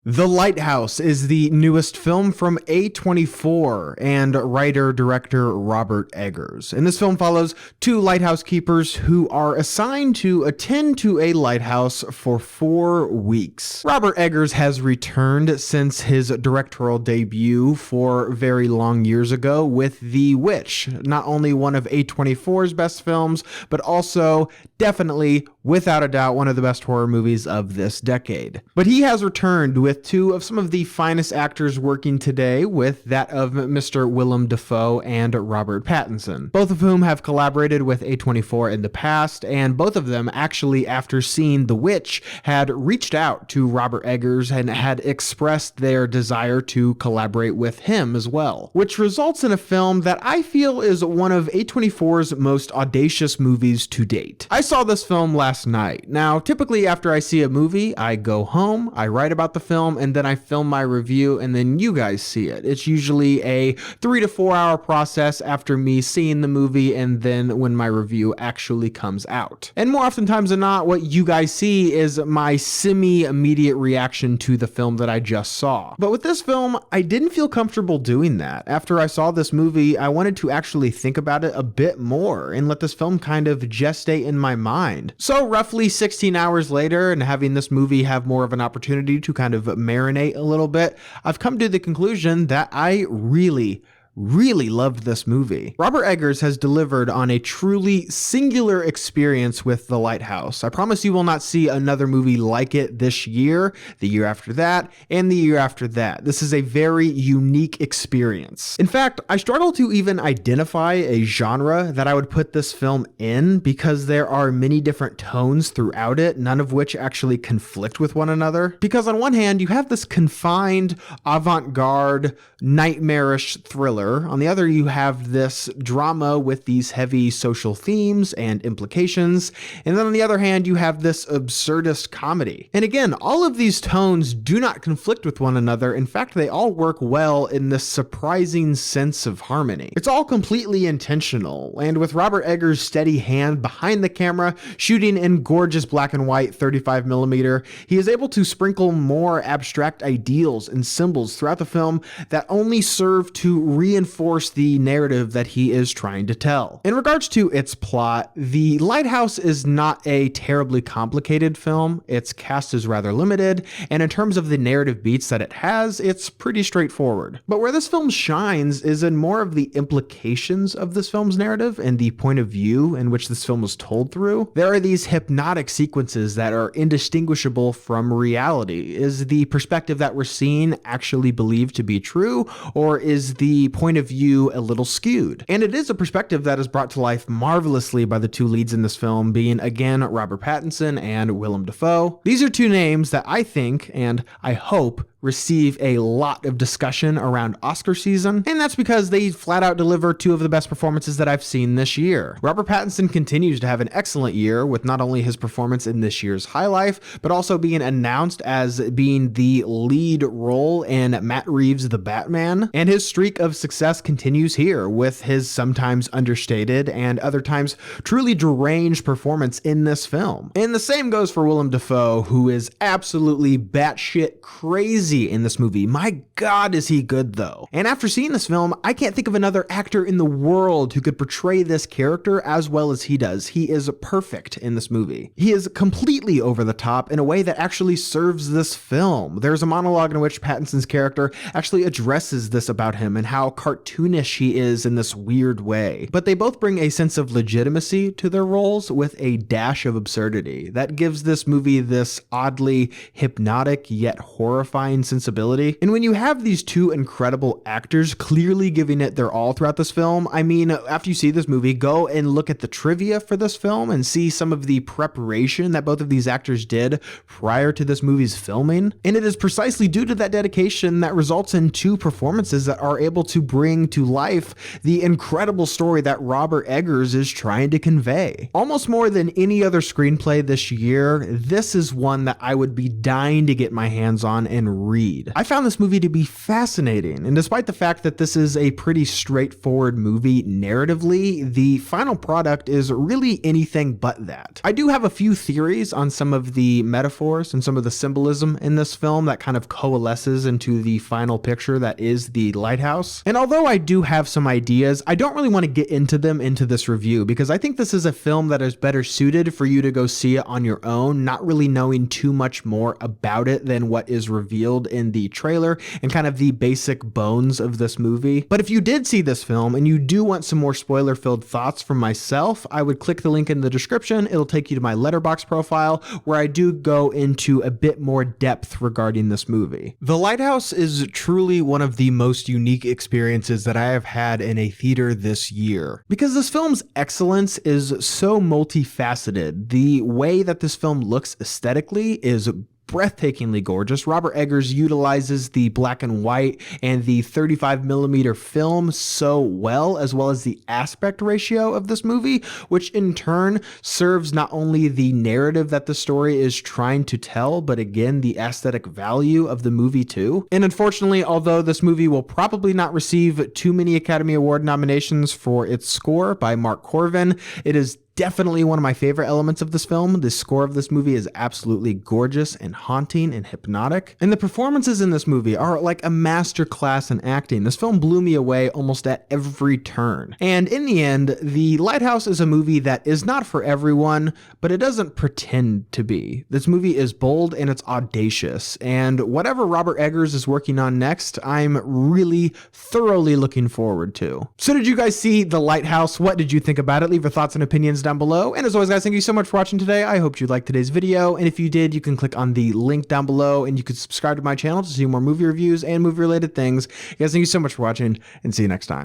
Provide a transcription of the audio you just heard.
The Lighthouse is the newest film from A24 and writer-director Robert Eggers. And this film follows two lighthouse keepers who are assigned to attend to a lighthouse for 4 weeks. Robert Eggers has returned since his directorial debut 4 very long years ago with The Witch, not only one of A24's best films, but also definitely, without a doubt, one of the best horror movies of this decade. But he has returned with two of some of the finest actors working today, with that of Mr. Willem Dafoe and Robert Pattinson, both of whom have collaborated with A24 in the past, and both of them actually, after seeing The Witch, had reached out to Robert Eggers and had expressed their desire to collaborate with him as well, which results in a film that I feel is one of A24's most audacious movies to date. I saw this film last night. Now, typically after I see a movie, I go home, I write about the film, and then I film my review, and then you guys see it. It's usually a 3 to 4 hour process after me seeing the movie and then when my review actually comes out. And more oftentimes than not, what you guys see is my semi-immediate reaction to the film that I just saw. But with this film, I didn't feel comfortable doing that. After I saw this movie, I wanted to actually think about it a bit more and let this film kind of gestate in my mind. So roughly 16 hours later, and having this movie have more of an opportunity to kind of marinate a little bit, I've come to the conclusion that I really loved this movie. Robert Eggers has delivered on a truly singular experience with The Lighthouse. I promise you will not see another movie like it this year, the year after that, and the year after that. This is a very unique experience. In fact, I struggle to even identify a genre that I would put this film in, because there are many different tones throughout it, none of which actually conflict with one another. Because on one hand, you have this confined, avant-garde, nightmarish thriller. On the other, you have this drama with these heavy social themes and implications. And then on the other hand, you have this absurdist comedy. And again, all of these tones do not conflict with one another. In fact, they all work well in this surprising sense of harmony. It's all completely intentional. And with Robert Eggers' steady hand behind the camera, shooting in gorgeous black and white 35mm, he is able to sprinkle more abstract ideals and symbols throughout the film that only serve to reinforce the narrative that he is trying to tell. In regards to its plot, The Lighthouse is not a terribly complicated film. Its cast is rather limited, and in terms of the narrative beats that it has, it's pretty straightforward. But where this film shines is in more of the implications of this film's narrative and the point of view in which this film was told through. There are these hypnotic sequences that are indistinguishable from reality. Is the perspective that we're seeing actually believed to be true, or is the point of view a little skewed? And it is a perspective that is brought to life marvelously by the two leads in this film, being again Robert Pattinson and Willem Dafoe. These are two names that I think, and I hope, receive a lot of discussion around Oscar season, and that's because they flat out deliver two of the best performances that I've seen this year. Robert Pattinson continues to have an excellent year, with not only his performance in this year's High Life, but also being announced as being the lead role in Matt Reeves' The Batman, and his streak of success continues here with his sometimes understated and other times truly deranged performance in this film. And the same goes for Willem Dafoe, who is absolutely batshit crazy in this movie. My God, is he good though. And after seeing this film, I can't think of another actor in the world who could portray this character as well as he does. He is perfect in this movie. He is completely over the top in a way that actually serves this film. There's a monologue in which Pattinson's character actually addresses this about him and how cartoonish he is in this weird way. But they both bring a sense of legitimacy to their roles with a dash of absurdity that gives this movie this oddly hypnotic yet horrifying sensibility. And when you have these two incredible actors clearly giving it their all throughout this film, I mean, after you see this movie, go and look at the trivia for this film and see some of the preparation that both of these actors did prior to this movie's filming. And it is precisely due to that dedication that results in two performances that are able to bring to life the incredible story that Robert Eggers is trying to convey. Almost more than any other screenplay this year, this is one that I would be dying to get my hands on and read. I found this movie to be fascinating, and despite the fact that this is a pretty straightforward movie narratively, the final product is really anything but that. I do have a few theories on some of the metaphors and some of the symbolism in this film that kind of coalesces into the final picture that is the Lighthouse. And although I do have some ideas, I don't really want to get into them into this review because I think this is a film that is better suited for you to go see it on your own, not really knowing too much more about it than what is revealed in the trailer and kind of the basic bones of this movie. But if you did see this film and you do want some more spoiler-filled thoughts from myself, I would click the link in the description. It'll take you to my Letterboxd profile where I do go into a bit more depth regarding this movie. The Lighthouse is truly one of the most unique experiences that I have had in a theater this year because this film's excellence is so multifaceted. The way that this film looks aesthetically is breathtakingly gorgeous. Robert Eggers utilizes the black and white and the 35mm film so well as the aspect ratio of this movie, which in turn serves not only the narrative that the story is trying to tell, but again, the aesthetic value of the movie too. And unfortunately, although this movie will probably not receive too many Academy Award nominations for its score by Mark Corvin, it is definitely one of my favorite elements of this film. The score of this movie is absolutely gorgeous and haunting and hypnotic. And the performances in this movie are like a masterclass in acting. This film blew me away almost at every turn. And in the end, The Lighthouse is a movie that is not for everyone, but it doesn't pretend to be. This movie is bold and it's audacious. And whatever Robert Eggers is working on next, I'm really thoroughly looking forward to. So did you guys see The Lighthouse? What did you think about it? Leave your thoughts and opinions down below. And as always, guys, thank you so much for watching today. I hope you liked today's video. And if you did, you can click on the link down below and you can subscribe to my channel to see more movie reviews and movie related things. Guys, thank you so much for watching and see you next time.